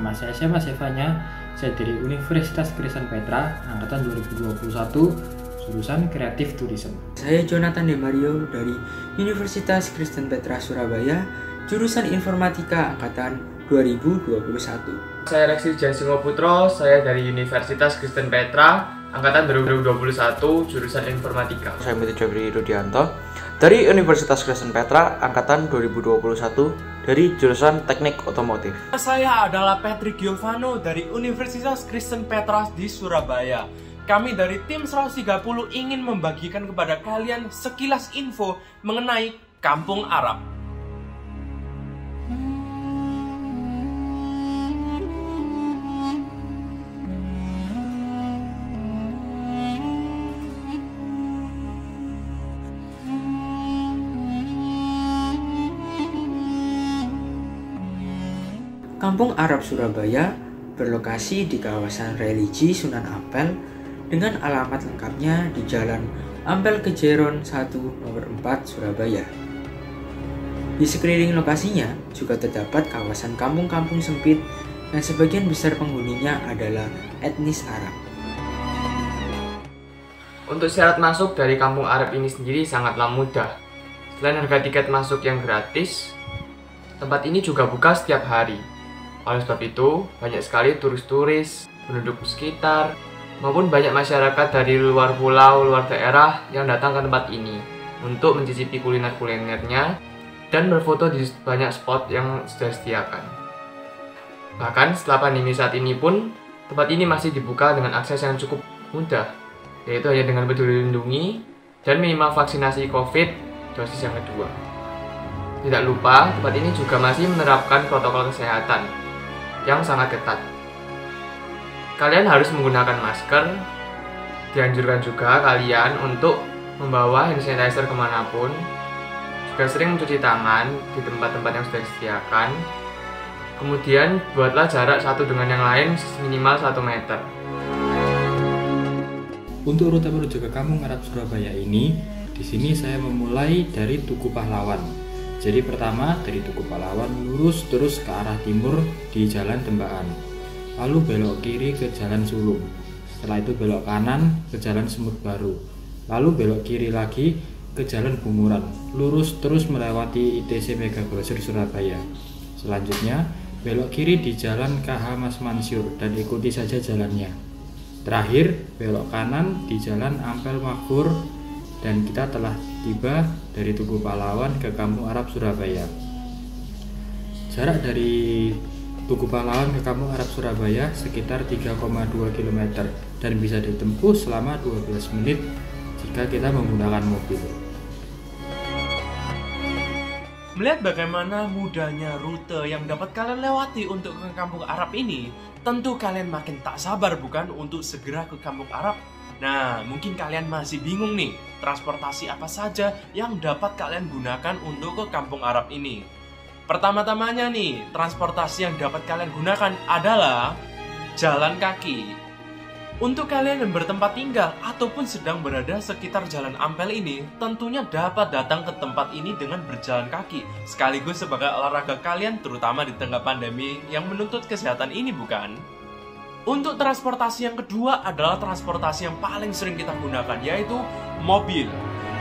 Nama saya Syama Sevanya, saya dari Universitas Kristen Petra, Angkatan 2021, jurusan Kreatif Tourism. Saya Jonathan Demario dari Universitas Kristen Petra Surabaya, jurusan Informatika Angkatan 2021. Saya Reksi Jasingo Putro, saya dari Universitas Kristen Petra, Angkatan 2021, jurusan Informatika. Saya Miti Jabri Rudianto, dari Universitas Kristen Petra, Angkatan 2021, dari jurusan Teknik Otomotif. Saya adalah Patrick Giovanno dari Universitas Kristen Petra di Surabaya. Kami dari tim 130 ingin membagikan kepada kalian sekilas info mengenai Kampung Arab. Kampung Arab Surabaya berlokasi di kawasan religi Sunan Ampel dengan alamat lengkapnya di Jalan Ampel Kejeron 1 nomor 4 Surabaya. Di sekeliling lokasinya juga terdapat kawasan kampung-kampung sempit yang sebagian besar penghuninya adalah etnis Arab. Untuk syarat masuk dari Kampung Arab ini sendiri sangatlah mudah. Selain harga tiket masuk yang gratis, tempat ini juga buka setiap hari. Oleh sebab itu, banyak sekali turis-turis, penduduk sekitar, maupun banyak masyarakat dari luar pulau, luar daerah yang datang ke tempat ini untuk mencicipi kuliner-kulinernya dan berfoto di banyak spot yang sudah disediakan. Bahkan setelah pandemi saat ini pun, tempat ini masih dibuka dengan akses yang cukup mudah, yaitu hanya dengan Peduli Lindungi dan minimal vaksinasi COVID dosis yang kedua. Tidak lupa, tempat ini juga masih menerapkan protokol kesehatan yang sangat ketat. Kalian harus menggunakan masker. Dianjurkan juga kalian untuk membawa hand sanitizer kemanapun. Juga sering mencuci tangan di tempat-tempat yang sudah disediakan. Kemudian buatlah jarak satu dengan yang lain minimal 1 meter. Untuk rute menuju ke Kampung Arab Surabaya ini, di sini saya memulai dari Tugu Pahlawan. Jadi pertama dari Tugu Pahlawan lurus terus ke arah timur di Jalan Dembaan. Lalu belok kiri ke Jalan Sulung. Setelah itu belok kanan ke Jalan Semut Baru. Lalu belok kiri lagi ke Jalan Bunguran. Lurus terus melewati ITC Mega Grosir Surabaya. Selanjutnya belok kiri di Jalan KH Mas Mansur dan ikuti saja jalannya. Terakhir belok kanan di Jalan Ampel Makmur dan kita telah tiba dari Tugu Pahlawan ke Kampung Arab Surabaya. Jarak dari Tugu Pahlawan ke Kampung Arab Surabaya sekitar 3,2 km dan bisa ditempuh selama 12 menit jika kita menggunakan mobil. Melihat bagaimana mudahnya rute yang dapat kalian lewati untuk ke Kampung Arab ini, tentu kalian makin tak sabar bukan untuk segera ke Kampung Arab? Nah, mungkin kalian masih bingung nih, transportasi apa saja yang dapat kalian gunakan untuk ke Kampung Arab ini. Pertama-tamanya nih, transportasi yang dapat kalian gunakan adalah jalan kaki. Untuk kalian yang bertempat tinggal ataupun sedang berada sekitar Jalan Ampel ini, tentunya dapat datang ke tempat ini dengan berjalan kaki, sekaligus sebagai olahraga kalian terutama di tengah pandemi yang menuntut kesehatan ini bukan? Untuk transportasi yang kedua adalah transportasi yang paling sering kita gunakan, yaitu mobil.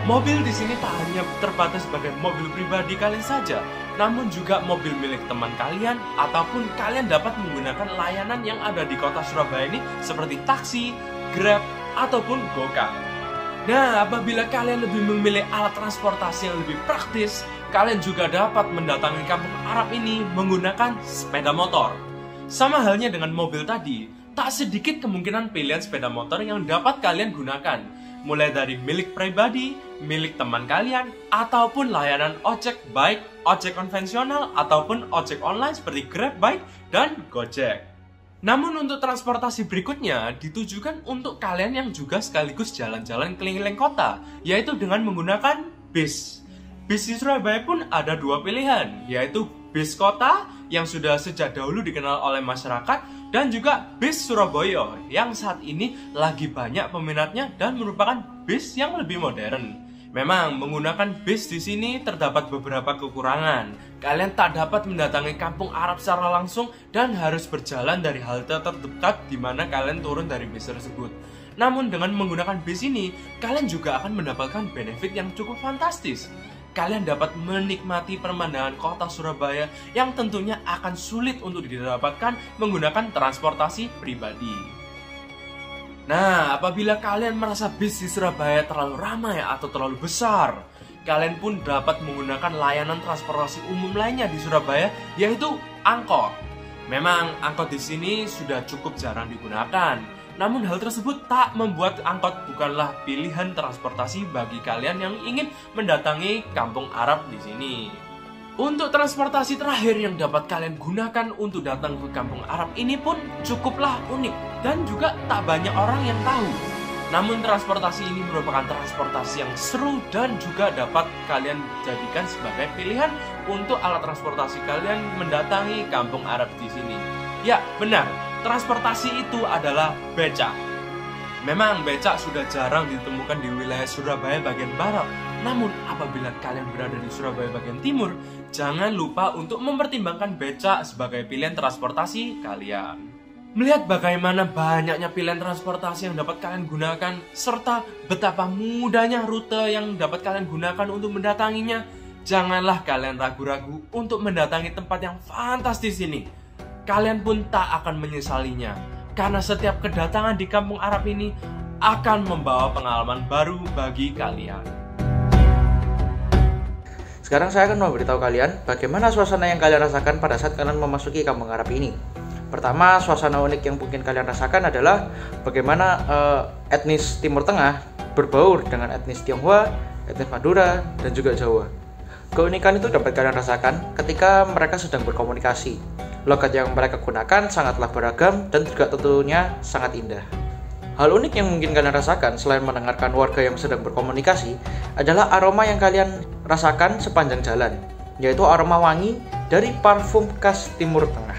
Mobil di sini tak hanya terbatas sebagai mobil pribadi kalian saja, namun juga mobil milik teman kalian ataupun kalian dapat menggunakan layanan yang ada di kota Surabaya ini seperti taksi, Grab, ataupun Gokar. Nah, apabila kalian lebih memilih alat transportasi yang lebih praktis, kalian juga dapat mendatangi Kampung Arab ini menggunakan sepeda motor. Sama halnya dengan mobil tadi, tak sedikit kemungkinan pilihan sepeda motor yang dapat kalian gunakan, mulai dari milik pribadi, milik teman kalian, ataupun layanan ojek baik ojek konvensional ataupun ojek online seperti Grab Bike dan Gojek. Namun untuk transportasi berikutnya ditujukan untuk kalian yang juga sekaligus jalan-jalan keliling kota, yaitu dengan menggunakan bis. Bis di Surabaya pun ada dua pilihan, yaitu bis kota yang sudah sejak dahulu dikenal oleh masyarakat dan juga bis Surabaya yang saat ini lagi banyak peminatnya dan merupakan bis yang lebih modern. Memang menggunakan bis di sini terdapat beberapa kekurangan. Kalian tak dapat mendatangi kampung Arab secara langsung dan harus berjalan dari halte terdekat di mana kalian turun dari bis tersebut. Namun dengan menggunakan bis ini, kalian juga akan mendapatkan benefit yang cukup fantastis. Kalian dapat menikmati pemandangan kota Surabaya yang tentunya akan sulit untuk didapatkan menggunakan transportasi pribadi. Nah, apabila kalian merasa bis di Surabaya terlalu ramai atau terlalu besar, kalian pun dapat menggunakan layanan transportasi umum lainnya di Surabaya, yaitu angkot. Memang angkot di sini sudah cukup jarang digunakan, namun hal tersebut tak membuat angkot bukanlah pilihan transportasi bagi kalian yang ingin mendatangi kampung Arab di sini. Untuk transportasi terakhir yang dapat kalian gunakan untuk datang ke kampung Arab ini pun cukuplah unik dan juga tak banyak orang yang tahu. Namun transportasi ini merupakan transportasi yang seru dan juga dapat kalian jadikan sebagai pilihan untuk alat transportasi kalian mendatangi kampung Arab di sini. Ya, benar, transportasi itu adalah becak. Memang becak sudah jarang ditemukan di wilayah Surabaya bagian barat. Namun apabila kalian berada di Surabaya bagian timur, jangan lupa untuk mempertimbangkan becak sebagai pilihan transportasi kalian. Melihat bagaimana banyaknya pilihan transportasi yang dapat kalian gunakan, serta betapa mudahnya rute yang dapat kalian gunakan untuk mendatanginya, janganlah kalian ragu-ragu untuk mendatangi tempat yang fantastis ini. Kalian pun tak akan menyesalinya, karena setiap kedatangan di kampung Arab ini akan membawa pengalaman baru bagi kalian. Sekarang saya akan memberitahu kalian bagaimana suasana yang kalian rasakan pada saat kalian memasuki kampung Arab ini. Pertama, suasana unik yang mungkin kalian rasakan adalah bagaimana etnis Timur Tengah berbaur dengan etnis Tionghoa, etnis Madura, dan juga Jawa. Keunikan itu dapat kalian rasakan ketika mereka sedang berkomunikasi. Logat yang mereka gunakan sangatlah beragam dan juga tentunya sangat indah. Hal unik yang mungkin kalian rasakan selain mendengarkan warga yang sedang berkomunikasi adalah aroma yang kalian rasakan sepanjang jalan, yaitu aroma wangi dari parfum khas Timur Tengah.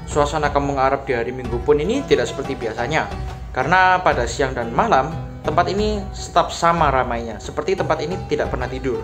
Suasana kampung Arab di hari Minggu pun ini tidak seperti biasanya, karena pada siang dan malam tempat ini tetap sama ramainya, seperti tempat ini tidak pernah tidur.